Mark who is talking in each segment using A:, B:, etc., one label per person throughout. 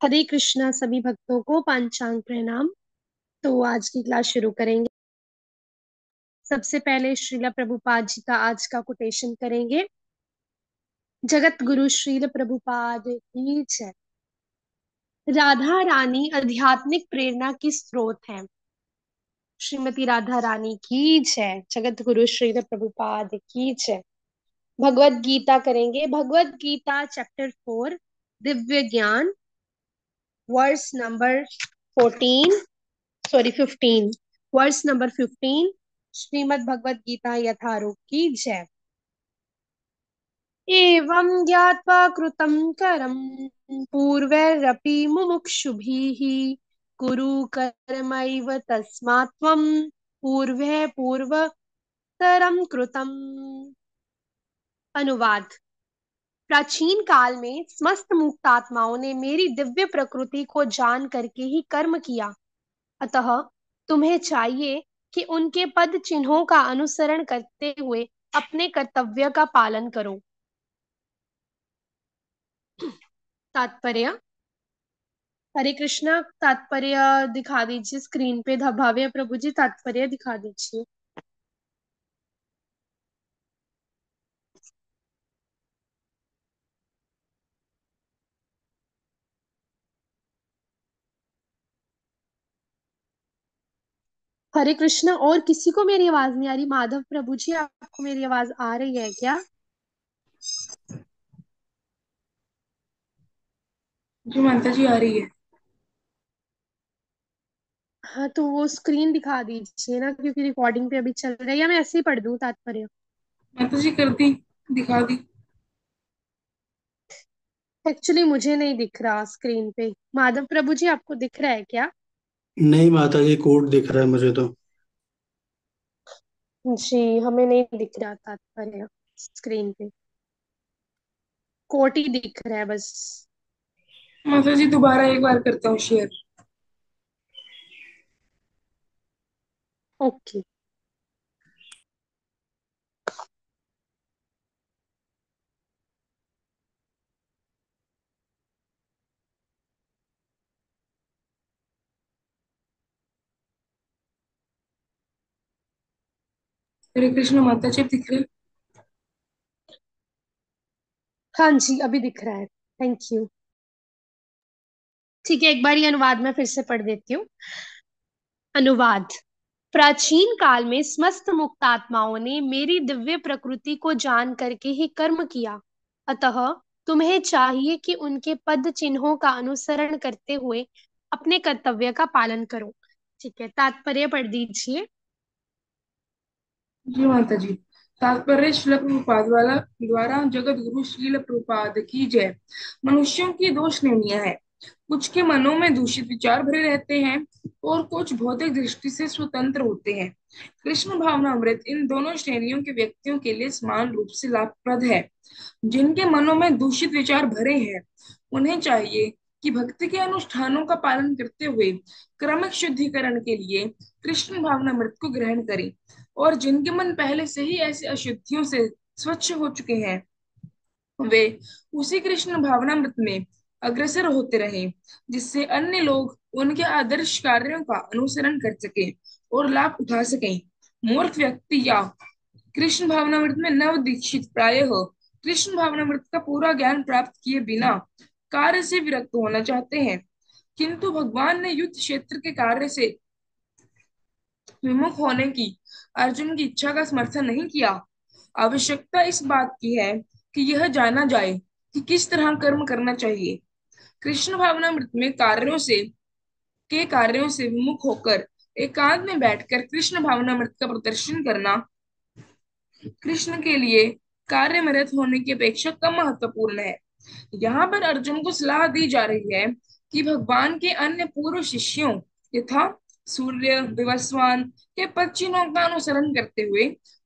A: हरे कृष्णा सभी भक्तों को पांचांग प्रणाम। तो आज की क्लास शुरू करेंगे। सबसे पहले श्रीला प्रभुपाद जी का आज का कोटेशन करेंगे। जगत गुरु श्रील प्रभुपाद की जय। राधा रानी आध्यात्मिक प्रेरणा की स्रोत है। श्रीमती राधा रानी की जय। जगत गुरु श्रील प्रभुपाद की जय। भगवत गीता करेंगे। भगवत गीता चैप्टर 4 दिव्य ज्ञान verse number 14 sorry 15 verse number 15। Shrimad Bhagavad Gita यथारूप की जय। एवं ज्ञात्वा कृतं करम पूर्वैरपि मुमुक्षुभिः कुरु कर्मैव तस्मात् त्वं पूर्वै पूर्वतरं कृतम्। अनुवाद। प्राचीन काल में समस्त मुक्त आत्माओं ने मेरी दिव्य प्रकृति को जान करके ही कर्म किया। अतः तुम्हें चाहिए कि उनके पद चिन्हों का अनुसरण करते हुए अपने कर्तव्य का पालन करो। तात्पर्य। हरे कृष्णा तात्पर्य दिखा दीजिए स्क्रीन पे। भव्य प्रभु जी तात्पर्य दिखा दीजिए। हरे कृष्णा। और किसी को मेरी आवाज नहीं आ रही? माधव प्रभु जी आपको मेरी आवाज आ रही है क्या?
B: जी माता जी आ रही है।
A: हाँ तो वो स्क्रीन दिखा दीजिए ना, क्योंकि रिकॉर्डिंग पे अभी चल रहा है। या मैं ऐसे ही पढ़ दूं तात्पर्य?
B: माता जी कर दी, दिखा दी।
A: एक्चुअली मुझे नहीं दिख रहा स्क्रीन पे। माधव प्रभु जी आपको दिख रहा है क्या?
C: नहीं माता जी, कोड दिख रहा है मुझे तो।
A: जी हमें नहीं दिख रहा तात्पर्य स्क्रीन पे। कोट ही दिख रहा है बस।
B: माता जी दोबारा एक बार करता हूँ शेयर।
A: ओके।
B: हरे कृष्ण माता जी दिख रहे हैं?
A: हाँ जी अभी दिख रहा है। Thank you. ठीक है, एक बार ये अनुवाद मैं फिर से पढ़ देती हूँ। अनुवाद। प्राचीन काल में समस्त मुक्त आत्माओं ने मेरी दिव्य प्रकृति को जान करके ही कर्म किया। अतः तुम्हें चाहिए कि उनके पद चिन्हों का अनुसरण करते हुए अपने कर्तव्य का पालन करो। ठीक है, तात्पर्य पढ़ दीजिए।
B: जी माता जी। तात्पर्य श्रील प्रभुपाद वाला द्वारा जगत गुरु श्रील प्रभुपाद की जय। मनुष्यों की दो श्रेणियां हैं। कुछ के मनों में दूषित विचार भरे रहते हैं और कुछ भौतिक दृष्टि से स्वतंत्र होते हैं। कृष्ण भावनामृत इन दोनों श्रेणियों के व्यक्तियों के लिए समान रूप से लाभप्रद है। जिनके मनों में दूषित विचार भरे हैं उन्हें चाहिए कि भक्ति के अनुष्ठानों का पालन करते हुए क्रमिक शुद्धिकरण के लिए कृष्ण भावनामृत को ग्रहण करें। और जिनके मन पहले से ही ऐसी अशुद्धियों से स्वच्छ हो चुके हैं वे उसी कृष्ण भावनामृत में अग्रसर होते रहें, जिससे अन्य लोग उनके आदर्श कार्यों का अनुसरण कर सकें और लाभ उठा सकें। मूर्ख व्यक्ति या कृष्ण भावनामृत में नव दीक्षित प्रायः कृष्ण भावनामृत का पूरा ज्ञान प्राप्त किए बिना कार्य से विरक्त होना चाहते हैं, किंतु भगवान ने युद्ध क्षेत्र के कार्य से विमुख होने की अर्जुन की इच्छा का समर्थन नहीं किया। आवश्यकता इस बात की है कि यह जाना जाए कि किस तरह कर्म करना चाहिए। कृष्ण भावनामृत में कार्यों से विमुख होकर एकांत में बैठकर कृष्ण भावनामृत का प्रदर्शन करना कृष्ण के लिए कार्य में रत होने की अपेक्षा कम महत्वपूर्ण है। यहाँ पर अर्जुन को सलाह दी जा रही है कि भगवान के अन्य पूर्व शिष्यों यथा सूर्य विवस्वान के पद चिन्हों का अनुसरण करते हुए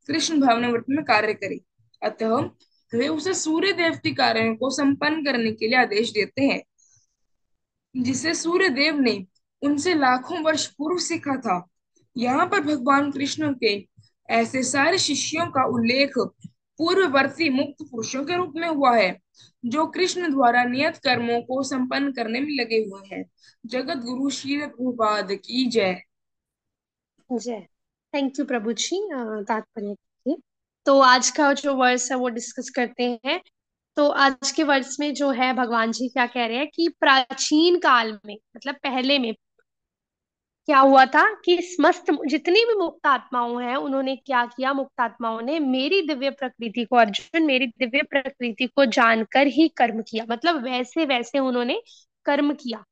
B: कृष्ण भावनामृत में कार्य करे। अतः वे उसे सूर्य देव के कार्यों को संपन्न करने के लिए आदेश देते हैं, जिसे सूर्य देव ने उनसे लाखों वर्ष पूर्व सीखा था। यहाँ पर भगवान कृष्ण के ऐसे सारे शिष्यों का उल्लेख पूर्ववर्ती मुक्त पुरुषों के रूप में हुआ है, जो कृष्ण द्वारा नियत कर्मों को संपन्न करने में लगे हुए हैं। जगत गुरु श्री प्रभुपाद की जय।
A: जय। थैंक यू प्रभु जी तात्पर्य के लिए। तो आज का जो वर्स है वो डिस्कस करते हैं। तो आज के वर्स में जो है भगवान जी क्या कह रहे हैं कि प्राचीन काल में मतलब पहले में क्या हुआ था कि समस्त जितनी भी मुक्त आत्माओं हैं उन्होंने क्या किया, मुक्त आत्माओं ने मेरी दिव्य प्रकृति को, अर्जुन मेरी दिव्य प्रकृति को जानकर ही कर्म किया, मतलब वैसे वैसे उन्होंने कर्म किया।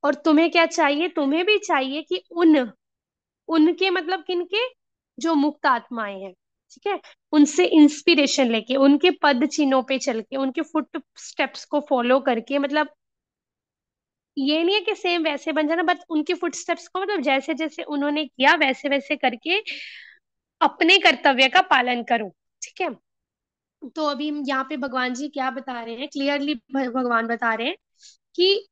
A: और तुम्हें क्या चाहिए, तुम्हें भी चाहिए कि उनके मतलब किनके, जो मुक्त आत्माएं हैं, ठीक है, उनसे इंस्पिरेशन लेके, उनके पद चिन्हों पे चल के, उनके फुट स्टेप्स को फॉलो करके, मतलब ये नहीं है कि सेम वैसे बन जाना, बट उनके फुटस्टेप्स को मतलब जैसे जैसे उन्होंने किया वैसे वैसे करके अपने कर्तव्य का पालन करो। ठीक है। तो अभी हम यहाँ पे भगवान जी क्या बता रहे हैं, क्लियरली भगवान बता रहे हैं कि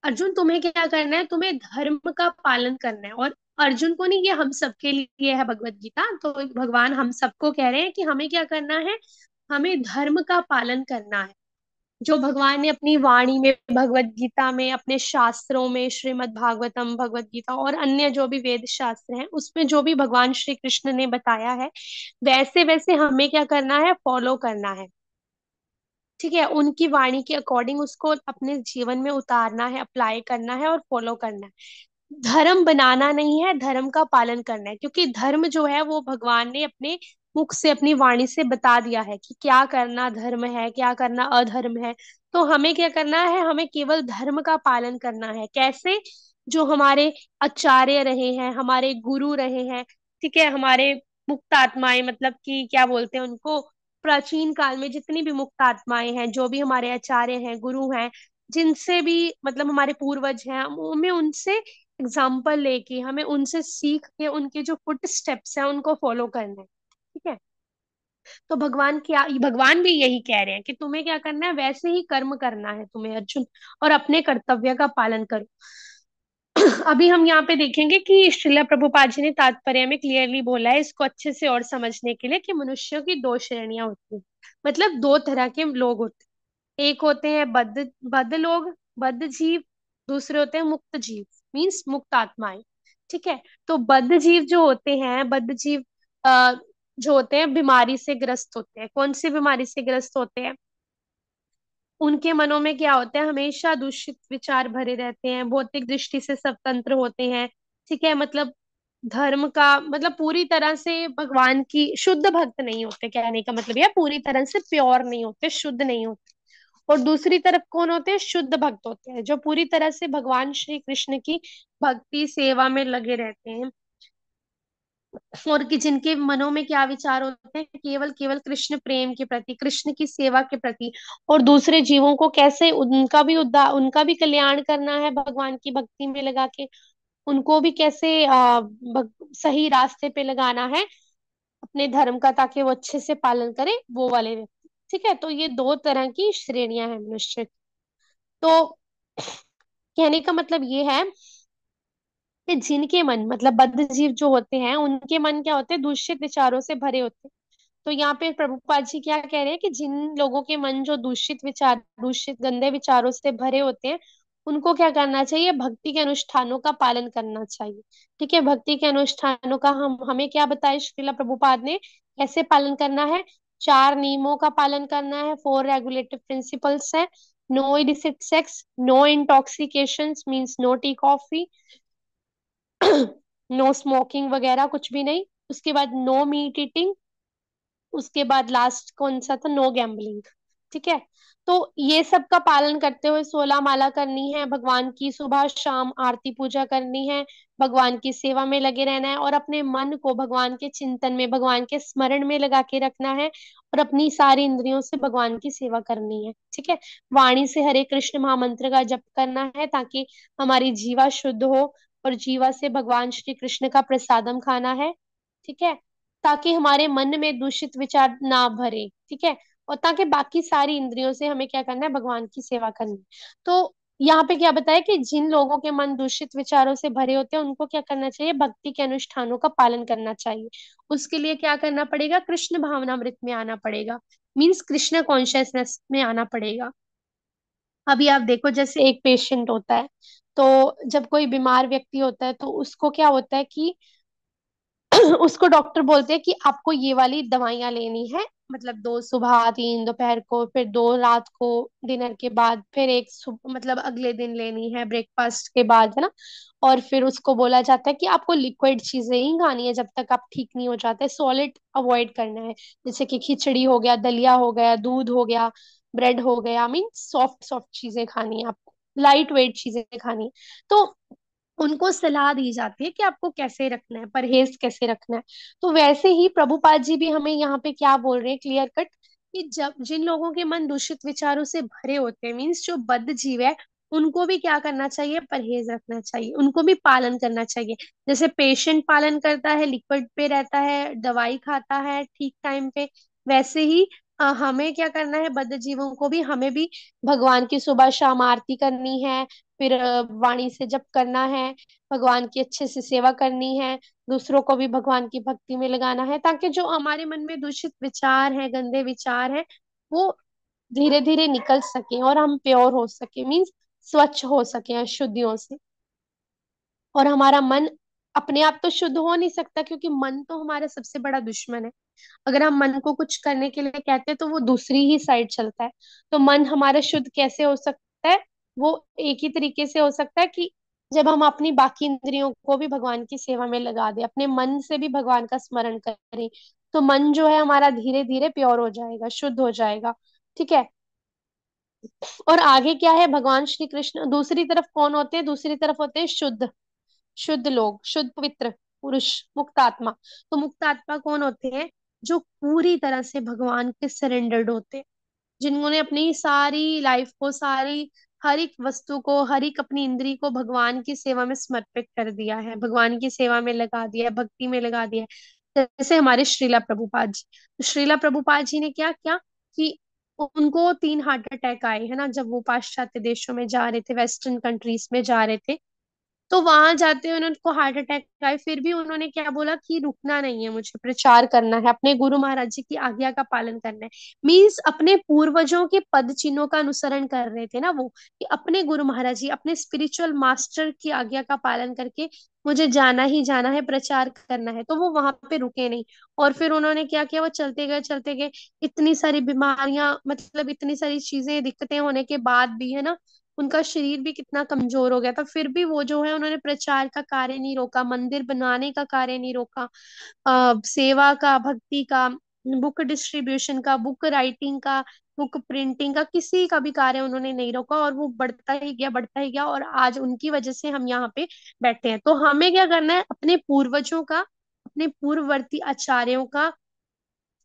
A: अर्जुन तुम्हें क्या करना है, तुम्हें धर्म का पालन करना है। और अर्जुन को नहीं, ये हम सबके लिए है भगवत गीता। तो भगवान हम सबको कह रहे हैं कि हमें क्या करना है, हमें धर्म का पालन करना है। जो भगवान ने अपनी वाणी में, भगवत गीता में, अपने शास्त्रों में, श्रीमद् भागवतम, भगवत गीता और अन्य जो भी वेद शास्त्र हैं उसमें जो भी भगवान श्री कृष्ण ने बताया है वैसे वैसे हमें क्या करना है, फॉलो करना है। ठीक है, उनकी वाणी के अकॉर्डिंग उसको अपने जीवन में उतारना है, अप्लाई करना है और फॉलो करना है। धर्म बनाना नहीं है, धर्म का पालन करना है, क्योंकि धर्म जो है वो भगवान ने अपने मुख से, अपनी वाणी से बता दिया है कि क्या करना धर्म है, क्या करना अधर्म है। तो हमें क्या करना है, हमें केवल धर्म का पालन करना है। कैसे, जो हमारे आचार्य रहे हैं, हमारे गुरु रहे हैं, ठीक है, हमारे मुक्त आत्माएं, मतलब कि क्या बोलते हैं उनको, प्राचीन काल में जितनी भी मुक्त आत्माएं हैं, जो भी हमारे आचार्य हैं, गुरु हैं, जिनसे भी मतलब हमारे पूर्वज हैं, हमें उनसे एग्जाम्पल लेके, हमें उनसे सीख के उनके जो फुट स्टेप्स हैं उनको फॉलो करना है। ठीक है। तो भगवान भी यही कह रहे हैं कि तुम्हें क्या करना है, वैसे ही कर्म करना है तुम्हें अर्जुन, और अपने कर्तव्य का पालन करो। अभी हम यहाँ पे देखेंगे कि श्रीला प्रभुपाद जी ने तात्पर्य में क्लियरली बोला है, इसको अच्छे से और समझने के लिए, कि मनुष्यों की दो श्रेणियां होती हैं, मतलब दो तरह के लोग होते हैं। एक होते हैं बद्ध बद्ध लोग, बद्ध जीव। दूसरे होते हैं मुक्त जीव, मीन्स मुक्त आत्माएं। ठीक है। तो बद्ध जीव जो होते हैं, बद्ध जीव जो होते हैं बीमारी से ग्रस्त होते हैं। कौन सी बीमारी से ग्रस्त होते हैं, उनके मनों में क्या होता है, हमेशा दूषित विचार भरे रहते हैं, भौतिक दृष्टि से स्वतंत्र होते हैं। ठीक है, मतलब धर्म का मतलब पूरी तरह से भगवान की शुद्ध भक्त नहीं होते, कहने का मतलब यह पूरी तरह से प्योर नहीं होते, शुद्ध नहीं होते। और दूसरी तरफ कौन होते हैं, शुद्ध भक्त होते हैं, जो पूरी तरह से भगवान श्री कृष्ण की भक्ति सेवा में लगे रहते हैं। और कि जिनके मनों में क्या विचार होते हैं, केवल केवल कृष्ण प्रेम के प्रति, कृष्ण की सेवा के प्रति, और दूसरे जीवों को कैसे उनका भी कल्याण करना है भगवान की भक्ति में लगा के, उनको भी कैसे सही रास्ते पे लगाना है अपने धर्म का, ताकि वो अच्छे से पालन करे, वो वाले व्यक्ति। ठीक है। तो ये दो तरह की श्रेणियां हैं मनुष्य की। तो कहने का मतलब ये है कि जिनके मन मतलब बद्ध जीव जो होते हैं, उनके मन क्या होते हैं, दूषित विचारों से भरे होते हैं। तो यहाँ पे प्रभुपाद जी क्या कह रहे हैं कि जिन लोगों के मन जो दूषित विचार, दूषित गंदे विचारों से भरे होते हैं, उनको क्या करना चाहिए, भक्ति के अनुष्ठानों का पालन करना चाहिए। ठीक है। भक्ति के अनुष्ठानों का हमें क्या बताया श्रीला प्रभुपाद ने, कैसे पालन करना है। चार नियमों का पालन करना है, फोर रेगुलेटिव प्रिंसिपल्स है। No illicit sex, no intoxication means no tea coffee, no smoking वगैरह कुछ भी नहीं। उसके बाद नो मीट ईटिंग। उसके बाद लास्ट कौन सा था, नो गैम्बलिंग। ठीक है। तो ये सब का पालन करते हुए 16 माला करनी है, भगवान की सुबह शाम आरती पूजा करनी है, भगवान की सेवा में लगे रहना है, और अपने मन को भगवान के चिंतन में, भगवान के स्मरण में लगा के रखना है, और अपनी सारी इंद्रियों से भगवान की सेवा करनी है। ठीक है। वाणी से हरे कृष्ण महामंत्र का जप करना है, ताकि हमारी जीवा शुद्ध हो, और जीवा से भगवान श्री कृष्ण का प्रसादम खाना है। ठीक है। ताकि हमारे मन में दूषित विचार ना भरे। ठीक है। और ताकि बाकी सारी इंद्रियों से हमें क्या करना है, भगवान की सेवा करनी है। तो यहाँ पे क्या बताया कि जिन लोगों के मन दूषित विचारों से भरे होते हैं उनको क्या करना चाहिए, भक्ति के अनुष्ठानों का पालन करना चाहिए। उसके लिए क्या करना पड़ेगा, कृष्ण भावनामृत में आना पड़ेगा, मीन्स कृष्ण कॉन्शियसनेस में आना पड़ेगा। अभी आप देखो, जैसे एक पेशेंट होता है, तो जब कोई बीमार व्यक्ति होता है तो उसको क्या होता है कि उसको डॉक्टर बोलते हैं कि आपको ये वाली दवाइयां लेनी है, मतलब दो सुबह, तीन दोपहर को, फिर दो रात को डिनर के बाद, फिर एक मतलब अगले दिन लेनी है ब्रेकफास्ट के बाद, है ना। और फिर उसको बोला जाता है कि आपको लिक्विड चीजें ही खानी है जब तक आप ठीक नहीं हो जाते, सॉलिड अवॉइड करना है। जैसे कि खिचड़ी हो गया, दलिया हो गया, दूध हो गया, ब्रेड हो गया, मीन सॉफ्ट सॉफ्ट चीजें खानी है आपको, लाइट वेट चीजें खानी है। तो उनको सलाह दी जाती है कि आपको कैसे रखना है, परहेज कैसे रखना है। तो वैसे ही प्रभुपाद जी भी हमें यहाँ पे क्या बोल रहे हैं, क्लियर कट, कि जब जिन लोगों के मन दूषित विचारों से भरे होते हैं, मीन्स जो बद्ध जीव है, उनको भी क्या करना चाहिए, परहेज रखना चाहिए, उनको भी पालन करना चाहिए। जैसे पेशेंट पालन करता है, लिक्विड पे रहता है, दवाई खाता है ठीक टाइम पे, वैसे ही हमें क्या करना है, बद्ध जीवों को भी, हमें भी भगवान की सुबह शाम आरती करनी है, फिर वाणी से जप करना है, भगवान की अच्छे से सेवा करनी है, दूसरों को भी भगवान की भक्ति में लगाना है, ताकि जो हमारे मन में दूषित विचार हैं, गंदे विचार हैं, वो धीरे धीरे निकल सके और हम प्योर हो सके, मीन्स स्वच्छ हो सके अशुद्धियों से। और हमारा मन अपने आप तो शुद्ध हो नहीं सकता, क्योंकि मन तो हमारा सबसे बड़ा दुश्मन है। अगर हम मन को कुछ करने के लिए कहते हैं तो वो दूसरी ही साइड चलता है। तो मन हमारा शुद्ध कैसे हो सकता है, वो एक ही तरीके से हो सकता है कि जब हम अपनी बाकी इंद्रियों को भी भगवान की सेवा में लगा दें, अपने मन से भी भगवान का स्मरण करें, तो मन जो है हमारा धीरे धीरे प्योर हो जाएगा, शुद्ध हो जाएगा। ठीक है। और आगे क्या है, भगवान श्री कृष्ण दूसरी तरफ कौन होते हैं, दूसरी तरफ होते हैं शुद्ध, शुद्ध लोग, शुद्ध पवित्र पुरुष, मुक्त आत्मा। तो मुक्त आत्मा कौन होते हैं, जो पूरी तरह से भगवान के सरेंडर्ड होते हैं, जिन्होंने अपनी सारी लाइफ को, सारी हर एक वस्तु को, हर एक अपनी इंद्री को भगवान की सेवा में समर्पित कर दिया है, भगवान की सेवा में लगा दिया है, भक्ति में लगा दिया है। जैसे हमारे श्रीला प्रभुपाद जी, तो श्रीला प्रभुपाद जी ने क्या किया कि उनको 3 हार्ट अटैक आए, है ना, जब वो पाश्चात्य देशों में जा रहे थे, वेस्टर्न कंट्रीज में जा रहे थे। तो वहां जाते हुए उनको हार्ट अटैक आए, फिर भी उन्होंने क्या बोला कि रुकना नहीं है, मुझे प्रचार करना है, अपने गुरु महाराज जी की आज्ञा का पालन करना है। मीन्स अपने पूर्वजों के पद चिन्हों का अनुसरण कर रहे थे ना वो, कि अपने गुरु महाराज जी, अपने स्पिरिचुअल मास्टर की आज्ञा का पालन करके मुझे जाना ही जाना है, प्रचार करना है। तो वो वहां पे रुके नहीं। और फिर उन्होंने क्या किया, वो चलते गए चलते गए, इतनी सारी बीमारियां, मतलब इतनी सारी चीजें, दिक्कतें होने के बाद भी, है ना, उनका शरीर भी कितना कमजोर हो गया था, फिर भी वो जो है, उन्होंने प्रचार का कार्य नहीं रोका, मंदिर बनाने का कार्य नहीं रोका, सेवा का, भक्ति का, बुक डिस्ट्रीब्यूशन का, बुक राइटिंग का, बुक प्रिंटिंग का, किसी का भी कार्य उन्होंने नहीं रोका, और वो बढ़ता ही गया, बढ़ता ही गया, और आज उनकी वजह से हम यहाँ पे बैठे हैं। तो हमें क्या करना है, अपने पूर्वजों का, अपने पूर्ववर्ती आचार्यों का,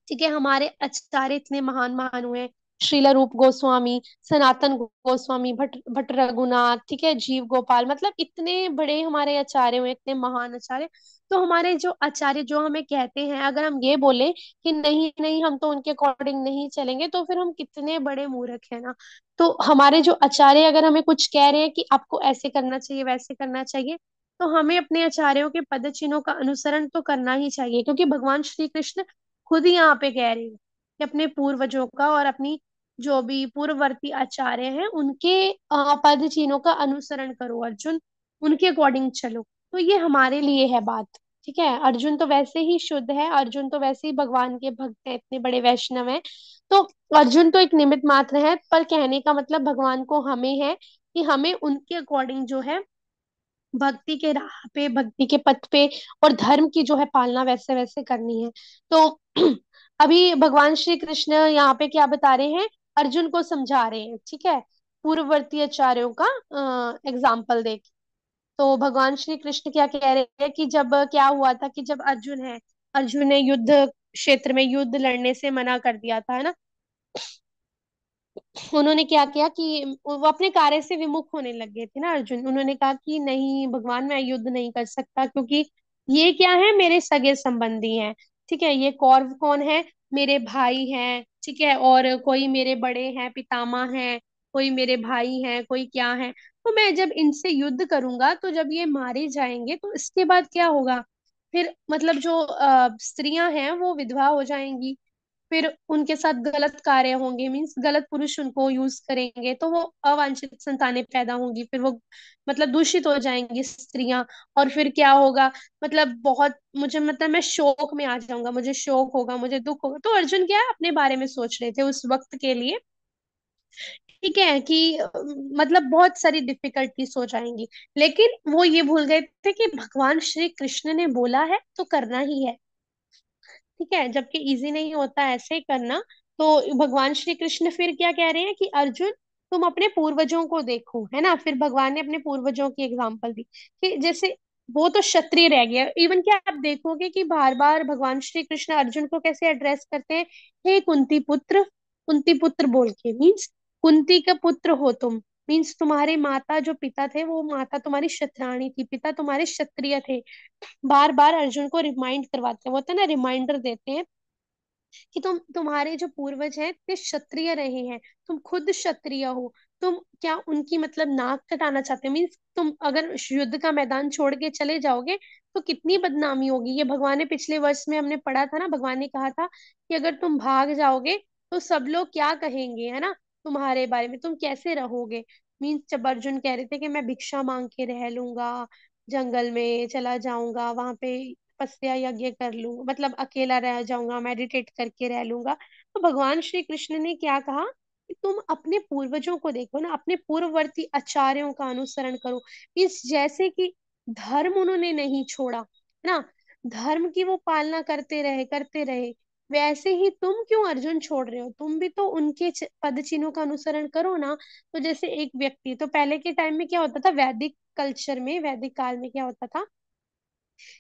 A: ठीक है, हमारे आचार्य इतने महान महान हुए, श्रीला रूप गोस्वामी, सनातन गोस्वामी, भट्ट भट्ट रघुनाथ, ठीक है, जीव गोपाल, मतलब इतने बड़े हमारे आचार्य हुए, इतने महान आचार्य। तो हमारे जो आचार्य जो हमें कहते हैं, अगर हम ये बोले कि नहीं नहीं हम तो उनके अकॉर्डिंग नहीं चलेंगे, तो फिर हम कितने बड़े मूर्ख हैं ना। तो हमारे जो आचार्य अगर हमें कुछ कह रहे हैं कि आपको ऐसे करना चाहिए, वैसे करना चाहिए, तो हमें अपने आचार्यों के पद चिन्हों का अनुसरण तो करना ही चाहिए, क्योंकि भगवान श्री कृष्ण खुद ही यहाँ पे कह रही हूँ कि अपने पूर्वजों का और अपनी जो भी पूर्ववर्ती आचार्य हैं उनके पद चिन्हों का अनुसरण करो अर्जुन, उनके अकॉर्डिंग चलो। तो ये हमारे लिए है बात। ठीक है, अर्जुन तो वैसे ही शुद्ध है, अर्जुन तो वैसे ही भगवान के भक्त है, इतने बड़े वैष्णव है। तो अर्जुन तो एक निमित्त मात्र है, पर कहने का मतलब भगवान को हमें है कि हमें उनके अकॉर्डिंग जो है, भक्ति के राह पे, भक्ति के पथ पे, और धर्म की जो है पालना वैसे वैसे करनी है। तो अभी भगवान श्री कृष्ण यहाँ पे क्या बता रहे हैं, अर्जुन को समझा रहे हैं, ठीक है, पूर्ववर्ती आचार्यों का एग्जाम्पल दे के। तो भगवान श्री कृष्ण क्या कह रहे हैं कि जब क्या हुआ था कि जब अर्जुन है, अर्जुन ने युद्ध क्षेत्र में युद्ध लड़ने से मना कर दिया था, है ना। उन्होंने क्या किया कि वो अपने कार्य से विमुख होने लग गए थे ना अर्जुन, उन्होंने कहा कि नहीं भगवान, मैं युद्ध नहीं कर सकता, क्योंकि ये क्या है, मेरे सगे संबंधी हैं। ठीक है, ये कौरव कौन है, मेरे भाई हैं, ठीक है, और कोई मेरे बड़े हैं, पितामह हैं, कोई मेरे भाई हैं, कोई क्या है। तो मैं जब इनसे युद्ध करूंगा तो जब ये मारे जाएंगे तो इसके बाद क्या होगा? फिर मतलब जो स्त्रियां हैं वो विधवा हो जाएंगी। फिर उनके साथ गलत कार्य होंगे, मीन्स गलत पुरुष उनको यूज करेंगे, तो वो अवांछित संतानें पैदा होंगी। फिर वो मतलब दूषित हो जाएंगी स्त्रियां। और फिर क्या होगा? मतलब बहुत मुझे मतलब मैं शोक में आ जाऊंगा, मुझे शोक होगा, मुझे दुख होगा। तो अर्जुन क्या है, अपने बारे में सोच रहे थे उस वक्त के लिए। ठीक है कि मतलब बहुत सारी डिफिकल्टीज हो जाएंगी। लेकिन वो ये भूल गए थे कि भगवान श्री कृष्ण ने बोला है तो करना ही है। ठीक है, जबकि इजी नहीं होता ऐसे ही करना। तो भगवान श्री कृष्ण फिर क्या कह रहे हैं कि अर्जुन, तुम अपने पूर्वजों को देखो, है ना। फिर भगवान ने अपने पूर्वजों की एग्जांपल दी कि जैसे वो तो क्षत्रिय रह गया। इवन क्या आप देखोगे कि बार बार भगवान श्री कृष्ण अर्जुन को कैसे एड्रेस करते हैं? हे कुंती पुत्र, कुंती पुत्र बोल के, मीन्स कुंती का पुत्र हो तुम। मीन्स तुम्हारे माता जो पिता थे, वो माता तुम्हारी क्षत्राणी थी, पिता तुम्हारे क्षत्रिय थे। बार बार अर्जुन को रिमाइंड करवाते हैं, वो होता है ना, रिमाइंडर देते हैं कि तुम्हारे जो पूर्वज हैं ते क्षत्रिय रहे हैं, तुम खुद क्षत्रिय हो। तुम क्या उनकी मतलब नाक कटाना चाहते हो? मीन्स तुम अगर युद्ध का मैदान छोड़ के चले जाओगे तो कितनी बदनामी होगी। ये भगवान ने पिछले वर्ष में हमने पढ़ा था ना, भगवान ने कहा था कि अगर तुम भाग जाओगे तो सब लोग क्या कहेंगे, है ना, तुम्हारे बारे में, तुम कैसे रहोगे। मीन्स जब अर्जुन कह रहे थे कि मैं भिक्षा मांग के रह लूंगा, जंगल में चला जाऊंगा, वहां पे तपस्या यज्ञ कर लूंगा, मतलब अकेला रह जाऊंगा, मेडिटेट करके रह लूंगा। तो भगवान श्री कृष्ण ने क्या कहा कि तुम अपने पूर्वजों को देखो ना, अपने पूर्ववर्ती आचार्यों का अनुसरण करो। इस जैसे कि धर्म उन्होंने नहीं छोड़ा, है ना, धर्म की वो पालना करते रहे। वैसे ही तुम क्यों अर्जुन छोड़ रहे हो? तुम भी तो उनके पद चिन्हों का अनुसरण करो ना। तो जैसे एक व्यक्ति, तो पहले के टाइम में क्या होता था, वैदिक कल्चर में, वैदिक काल में क्या होता था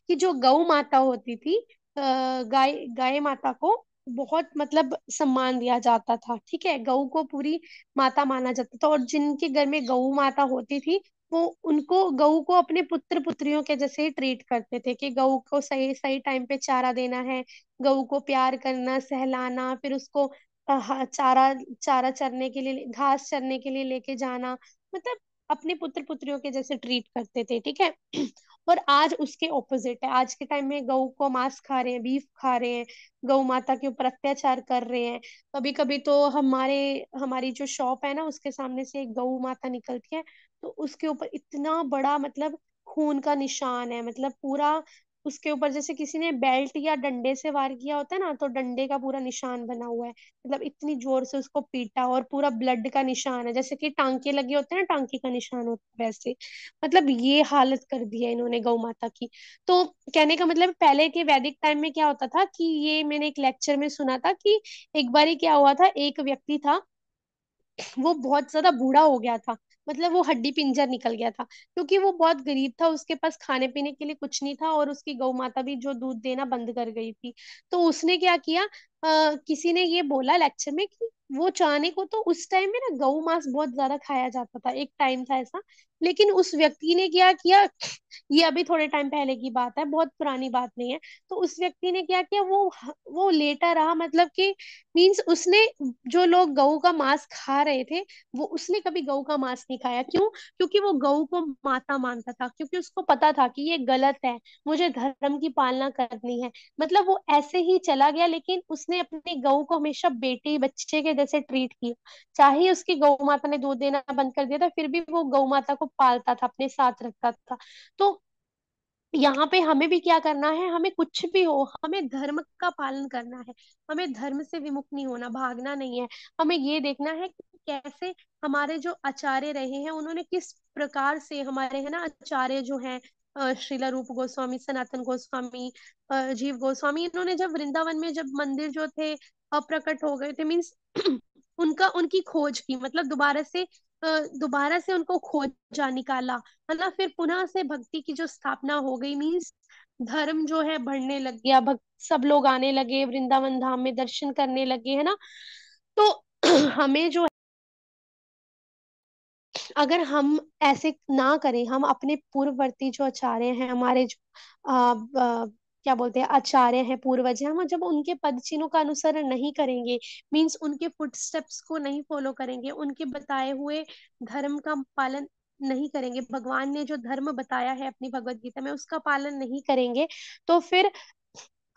A: कि जो गौ माता होती थी, गाय गाय माता को बहुत मतलब सम्मान दिया जाता था। ठीक है, गऊ को पूरी माता माना जाता था। और जिनके घर में गऊ माता होती थी, वो उनको गऊ को अपने पुत्र पुत्रियों के जैसे ही ट्रीट करते थे कि गऊ को सही सही टाइम पे चारा देना है, गऊ को प्यार करना, सहलाना, फिर उसको चारा चारा चरने के लिए, घास चरने के लिए लेके जाना, मतलब अपने पुत्र पुत्रियों के जैसे ट्रीट करते थे। ठीक है। और आज उसके ऑपोजिट है, आज के टाइम में गऊ को मांस खा रहे हैं, बीफ खा रहे हैं, गौ माता के ऊपर अत्याचार कर रहे हैं। कभी कभी तो हमारी जो शॉप है ना, उसके सामने से एक गऊ माता निकलती है, तो उसके ऊपर इतना बड़ा मतलब खून का निशान है, मतलब पूरा उसके ऊपर जैसे किसी ने बेल्ट या डंडे से वार किया होता है ना, तो डंडे का पूरा निशान बना हुआ है। मतलब इतनी जोर से उसको पीटा, और पूरा ब्लड का निशान है, जैसे कि टांके लगे होते हैं ना, टांके का निशान होता है वैसे। मतलब ये हालत कर दी है इन्होंने गौ माता की। तो कहने का मतलब, पहले के वैदिक टाइम में क्या होता था कि ये मैंने एक लेक्चर में सुना था कि एक बार क्या हुआ था, एक व्यक्ति था, वो बहुत ज्यादा बूढ़ा हो गया था। मतलब वो हड्डी पिंजर निकल गया था, क्योंकि वो बहुत गरीब था, उसके पास खाने पीने के लिए कुछ नहीं था, और उसकी गौ माता भी जो दूध देना बंद कर गई थी। तो उसने क्या किया, किसी ने ये बोला लेक्चर में कि वो चाहने को तो उस टाइम में ना गौ मांस बहुत ज्यादा खाया जाता था, एक टाइम था ऐसा। लेकिन उस व्यक्ति ने क्या किया, ये अभी थोड़े टाइम पहले की बात है, बहुत पुरानी बात नहीं है। तो उस व्यक्ति ने क्या किया, वो लेटा रहा, मतलब कि मीन्स उसने, जो लोग गऊ का मांस खा रहे थे, वो उसने कभी गऊ का मांस नहीं खाया। क्यों? क्योंकि वो गऊ को माता मानता था, क्योंकि उसको पता था कि ये गलत है, मुझे धर्म की पालना करनी है। मतलब वो ऐसे ही चला गया, लेकिन उसने अपनी गऊ को हमेशा बेटे बच्चे के जैसे ट्रीट किया। चाहे उसकी गौ माता ने दूध देना बंद कर दिया था, फिर भी वो गौ माता को पालता था, अपने साथ रखता था। तो यहाँ पे हमें भी क्या करना है, हमें कुछ भी हो, हमें धर्म का पालन करना है। हमें धर्म से विमुख नहीं होना, भागना नहीं है। हमें ये देखना है कि कैसे हमारे जो आचार्य रहे हैं, उन्होंने किस प्रकार से हमारे, है ना, आचार्य जो हैं, श्रीला रूप गोस्वामी, सनातन गोस्वामी, जीव गोस्वामी, इन्होंने जब वृंदावन में जब मंदिर जो थे अप्रकट हो गए थे, मीन्स उनका उनकी खोज की, मतलब दोबारा से उनको खोजा, निकाला, है ना। फिर पुनः से भक्ति की जो स्थापना हो गई, मीन्स धर्म जो है बढ़ने लग गया, भक्त सब लोग आने लगे वृंदावन धाम में, दर्शन करने लगे, है ना। तो हमें जो, अगर हम ऐसे ना करें, हम अपने पूर्ववर्ती जो आचार्य हैं, हमारे जो क्या बोलते हैं आचार्य हैं, पूर्वज हैं, हम जब उनके पद चिन्हों का अनुसरण नहीं करेंगे, मीन्स उनके फुटस्टेप्स को नहीं फॉलो करेंगे, उनके बताए हुए धर्म का पालन नहीं करेंगे, भगवान ने जो धर्म बताया है अपनी भगवत गीता में उसका पालन नहीं करेंगे, तो फिर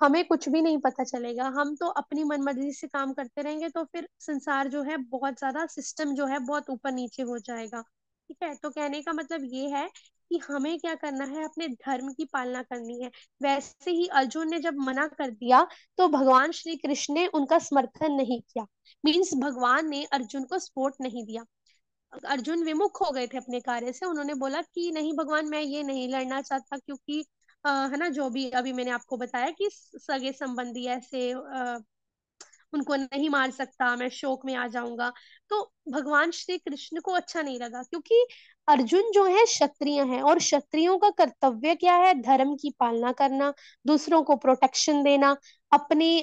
A: हमें कुछ भी नहीं पता चलेगा। हम तो अपनी मनमर्जी से काम करते रहेंगे, तो फिर संसार जो है बहुत ज्यादा, सिस्टम जो है बहुत ऊपर नीचे हो जाएगा। ठीक है, तो कहने का मतलब ये है कि हमें क्या करना है, अपने धर्म की पालना करनी है। वैसे ही अर्जुन ने जब मना कर दिया तो भगवान श्री कृष्ण ने उनका समर्थन नहीं किया, मीन्स भगवान ने अर्जुन को सपोर्ट नहीं दिया। अर्जुन विमुख हो गए थे अपने कार्य से, उन्होंने बोला कि नहीं भगवान, मैं ये नहीं लड़ना चाहता, क्योंकि है ना, जो भी अभी मैंने आपको बताया कि सगे संबंधी ऐसे उनको नहीं मार सकता, मैं शोक में आ जाऊंगा। तो भगवान श्री कृष्ण को अच्छा नहीं लगा, क्योंकि अर्जुन जो है क्षत्रिय है, और क्षत्रियों का कर्तव्य क्या है, धर्म की पालना करना, दूसरों को प्रोटेक्शन देना, अपने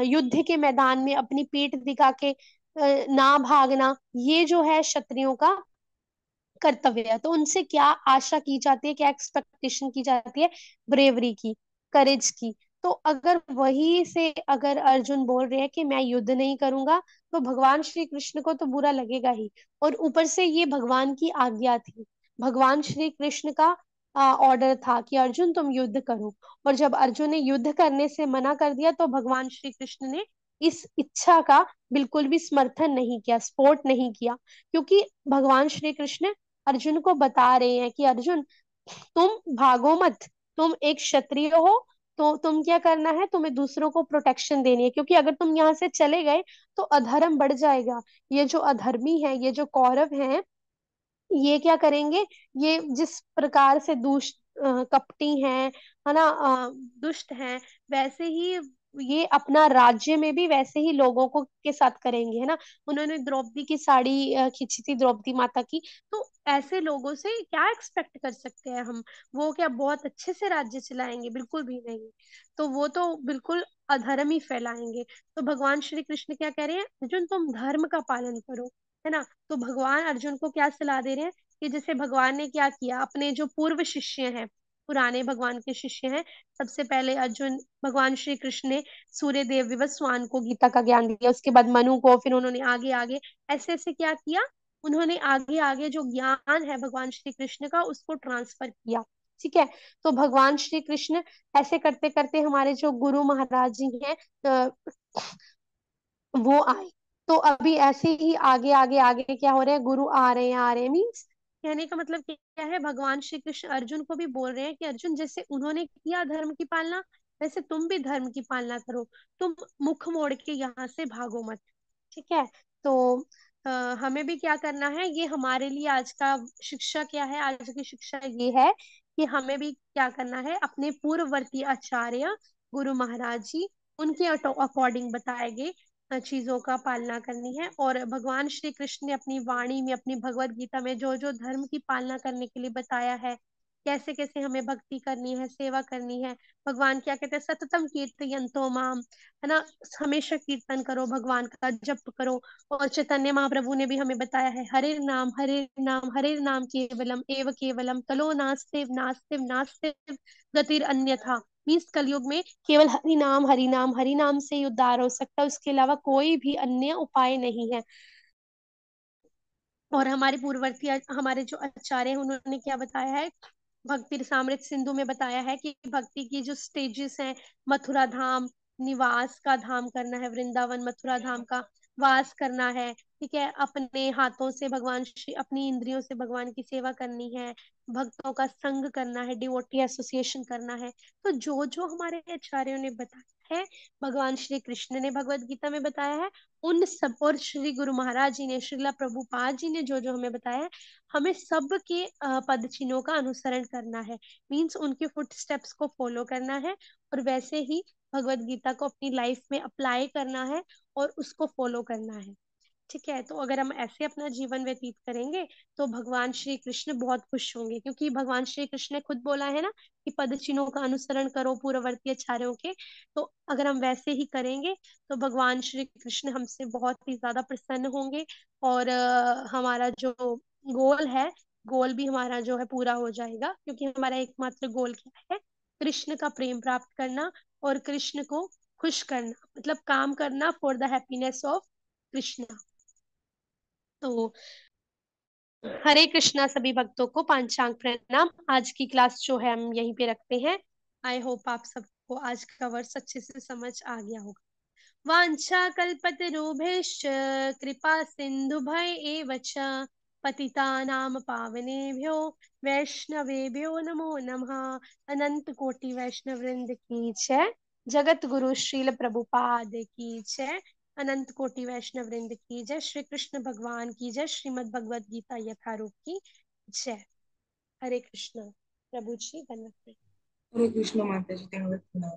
A: युद्ध के मैदान में अपनी पीठ दिखा के ना भागना, ये जो है क्षत्रियों का कर्तव्य है। तो उनसे क्या आशा की जाती है, क्या एक्सपेक्टेशन की जाती है, ब्रेवरी की, करेज की। तो अगर वही से अगर अर्जुन बोल रहे हैं कि मैं युद्ध नहीं करूंगा, तो भगवान श्री कृष्ण को तो बुरा लगेगा ही। और ऊपर से ये भगवान की आज्ञा थी, भगवान श्री कृष्ण का ऑर्डर था कि अर्जुन तुम युद्ध करो। और जब अर्जुन ने युद्ध करने से मना कर दिया, तो भगवान श्री कृष्ण ने इस इच्छा का बिल्कुल भी समर्थन नहीं किया, सपोर्ट नहीं किया, क्योंकि भगवान श्री कृष्ण अर्जुन को बता रहे हैं कि अर्जुन तुम भागो मत, तुम एक क्षत्रिय हो, तो तुम क्या करना है, तुम्हें दूसरों को प्रोटेक्शन देनी है, क्योंकि अगर तुम यहाँ से चले गए तो अधर्म बढ़ जाएगा। ये जो अधर्मी है, ये जो कौरव हैं, ये क्या करेंगे, ये जिस प्रकार से दुष्ट कपटी हैं, है ना, दुष्ट हैं, वैसे ही ये अपना राज्य में भी वैसे ही लोगों को के साथ करेंगे, है ना। उन्होंने द्रौपदी की साड़ी खींची थी, द्रौपदी माता की। तो ऐसे लोगों से क्या एक्सपेक्ट कर सकते हैं हम, वो क्या बहुत अच्छे से राज्य चलाएंगे, बिल्कुल भी नहीं। तो वो तो बिल्कुल अधर्म ही फैलाएंगे। तो भगवान श्री कृष्ण क्या कह रहे हैं, अर्जुन तुम धर्म का पालन करो, है ना। तो भगवान अर्जुन को क्या सलाह दे रहे हैं, कि जैसे भगवान ने क्या किया, अपने जो पूर्व शिष्य हैं, पुराने भगवान के शिष्य हैं, सबसे पहले अर्जुन, भगवान श्री कृष्ण ने सूर्य देव विवस्वान को गीता का ज्ञान दिया, उसके बाद मनु को, फिर उन्होंने आगे आगे ऐसे ऐसे क्या किया, उन्होंने आगे आगे जो ज्ञान है भगवान श्री कृष्ण का उसको ट्रांसफर किया। ठीक है, तो भगवान श्री कृष्ण ऐसे करते करते हमारे जो गुरु महाराज जी हैं, अ, वो आए। तो अभी ऐसे ही आगे आगे आगे क्या हो रहा है, गुरु आ रहे हैं, मीन्स कहने का मतलब क्या है, भगवान श्री कृष्ण अर्जुन को भी बोल रहे हैं कि अर्जुन, जैसे उन्होंने किया धर्म की पालना, वैसे तुम भी धर्म की पालना करो, तुम मुख मोड़ के यहाँ से भागो मत। ठीक है, तो अ, हमें भी क्या करना है, ये हमारे लिए आज का शिक्षा क्या है, आज की शिक्षा ये है कि हमें भी क्या करना है, अपने पूर्ववर्ती आचार्य गुरु महाराज जी, उनके अकॉर्डिंग बताए गए चीजों का पालना करनी है। और भगवान श्री कृष्ण ने अपनी वाणी में, अपनी भगवत गीता में जो जो धर्म की पालना करने के लिए बताया है, कैसे कैसे हमें भक्ति करनी है, सेवा करनी है। भगवान क्या कहते हैं, सततम कीर्तयन्तो माम, है ना, हमेशा कीर्तन करो, भगवान का जप करो। और चैतन्य महाप्रभु ने भी हमें बताया है, हरे नाम हरे नाम हरे नाम केवलम एव केवलम, कलो नास्तिव नास्तिव नास्तिव गतिर अन्यथा। मीन्स कलयुग में केवल हरि नाम हरि नाम से ही उद्धार हो सकता है, उसके अलावा कोई भी अन्य उपाय नहीं है। और हमारे पूर्ववर्ती हमारे जो आचार्य हैं, उन्होंने क्या बताया है, भक्ति रसामृत सिंधु में बताया है कि भक्ति की जो स्टेजेस हैं, मथुरा धाम निवास का धाम करना है, वृंदावन मथुरा धाम का वास करना है। ठीक है, अपने हाथों से भगवान श्री, अपनी इंद्रियों से भगवान की सेवा करनी है, भक्तों का संग करना है, डिवोटी एसोसिएशन करना है। तो जो जो हमारे आचार्यों ने बताया है, भगवान श्री कृष्ण ने भगवत गीता में बताया है, उन सब, और श्री गुरु महाराज जी ने, श्रीला प्रभुपाद जी ने जो जो हमें बताया है, हमें सबके पद चिन्हों का अनुसरण करना है, मीन्स उनके फुट स्टेप्स को फॉलो करना है, और वैसे ही भगवत गीता को अपनी लाइफ में अप्लाई करना है और उसको फॉलो करना है। ठीक है, तो अगर हम ऐसे अपना जीवन व्यतीत करेंगे, तो भगवान श्री कृष्ण बहुत खुश होंगे, क्योंकि भगवान श्री कृष्ण ने खुद बोला है ना कि पद चिन्हों का अनुसरण करो पूर्ववर्ती आचार्यों के। तो अगर हम वैसे ही करेंगे, तो भगवान श्री कृष्ण हमसे बहुत ही ज्यादा प्रसन्न होंगे, और हमारा जो गोल है, गोल भी हमारा जो है पूरा हो जाएगा, क्योंकि हमारा एकमात्र गोल क्या है, कृष्ण का प्रेम प्राप्त करना और कृष्ण को खुश करना, मतलब काम करना for the happiness of Krishna. तो हरे कृष्णा सभी भक्तों को पांचांग प्रणाम। आज की क्लास जो है हम यहीं पे रखते हैं। आई होप आप सबको आज का वर्ष अच्छे से समझ आ गया होगा। वाञ्छा कल्पतरुभ्यश्च कृपा सिन्धुभय एव च पतितानां पावनेभ्यो वैष्णवेभ्यो नमो नमः। अनंत कोटि वैष्णव वृंद की जय। जगत गुरु श्रील प्रभुपाद की जय। अनंत कोटि वैष्णव वृंद की जय। श्री कृष्ण भगवान की जय। श्रीमद् भगवद गीता यथारूप की जय। हरे कृष्ण। प्रभु जी धन्यवाद।
B: हरे कृष्ण माता जी, धन्यवाद।